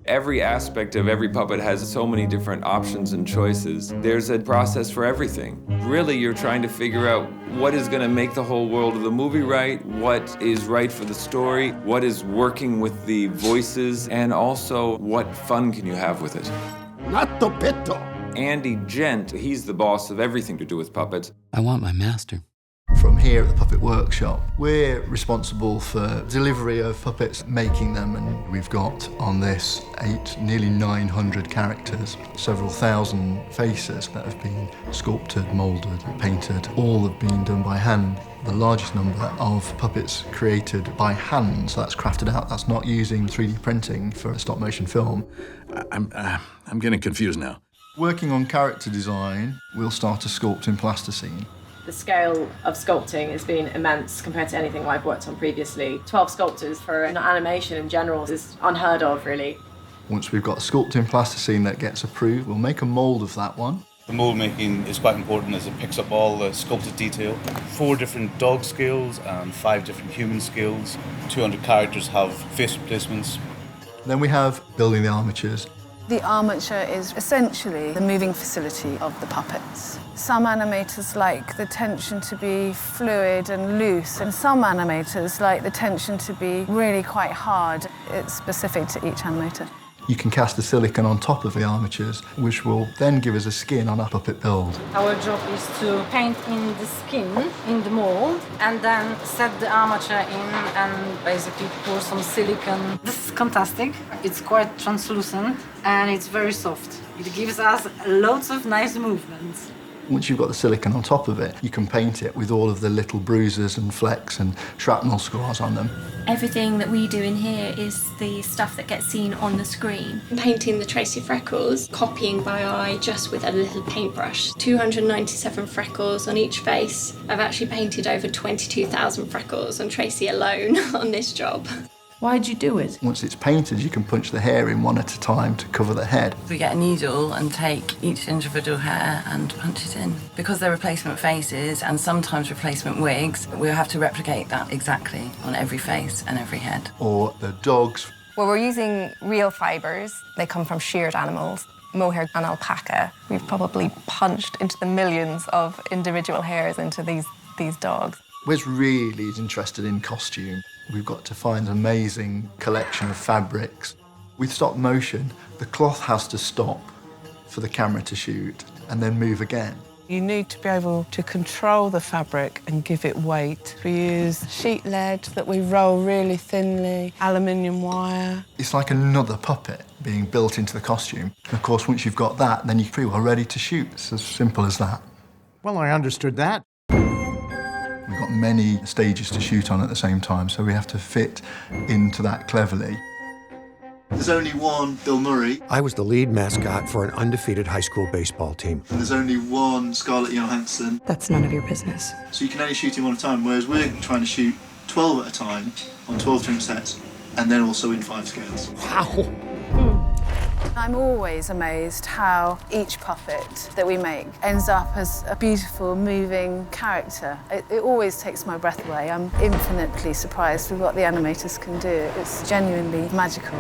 Every aspect of every puppet has so many different options and choices. There's a process for everything. Really, you're trying to figure out what is going to make the whole world of the movie right, what is right for the story, what is working with the voices, and also what fun can you have with it. Natto petto! Andy Gent, he's the boss of everything to do with puppets. I want my master. From here at the Puppet Workshop, we're responsible for delivery of puppets, making them, and we've got on this nearly 900 characters, several thousand faces that have been sculpted, moulded, painted, all have been done by hand. The largest number of puppets created by hand, so that's crafted out, that's not using 3D printing for a stop-motion film. I'm getting confused now. Working on character design, we'll start a sculpt in plasticine. The scale of sculpting has been immense compared to anything I've worked on previously. 12 sculptors for an animation in general is unheard of, really. Once we've got a sculpt in plasticine that gets approved, we'll make a mould of that one. The mould making is quite important as it picks up all the sculpted detail. 4 different dog scales and 5 different human scales. 200 characters have face replacements. Then we have building the armatures. The armature is essentially the moving facility of the puppets. Some animators like the tension to be fluid and loose, and some animators like the tension to be really quite hard. It's specific to each animator. You can cast the silicone on top of the armatures, which will then give us a skin on a puppet build. Our job is to paint in the skin, in the mold, and then set the armature in and basically pour some silicone. This is fantastic. It's quite translucent and it's very soft. It gives us loads of nice movements. Once you've got the silicone on top of it, you can paint it with all of the little bruises and flecks and shrapnel scars on them. Everything that we do in here is the stuff that gets seen on the screen. Painting the Tracy freckles, copying by eye just with a little paintbrush. 297 freckles on each face. I've actually painted over 22,000 freckles on Tracy alone on this job. Why'd you do it? Once it's painted, you can punch the hair in one at a time to cover the head. We get a needle and take each individual hair and punch it in. Because they're replacement faces and sometimes replacement wigs, we'll have to replicate that exactly on every face and every head. Or the dogs. Well, we're using real fibres. They come from sheared animals. Mohair and alpaca. We've probably punched into the millions of individual hairs into these dogs. Wes really is interested in costume. We've got to find an amazing collection of fabrics. With stop motion, the cloth has to stop for the camera to shoot and then move again. You need to be able to control the fabric and give it weight. We use sheet lead that we roll really thinly, aluminium wire. It's like another puppet being built into the costume. And of course, once you've got that, then you're pretty well ready to shoot. It's as simple as that. Well, I understood that. We've got many stages to shoot on at the same time, so we have to fit into that cleverly. There's only one Bill Murray. I was the lead mascot for an undefeated high school baseball team. And there's only one Scarlett Johansson. That's none of your business. So you can only shoot him one at a time, whereas we're trying to shoot 12 at a time on 12 different sets, and then also in 5 scales. Wow! I'm always amazed how each puppet that we make ends up as a beautiful, moving character. It always takes my breath away. I'm infinitely surprised with what the animators can do. It's genuinely magical.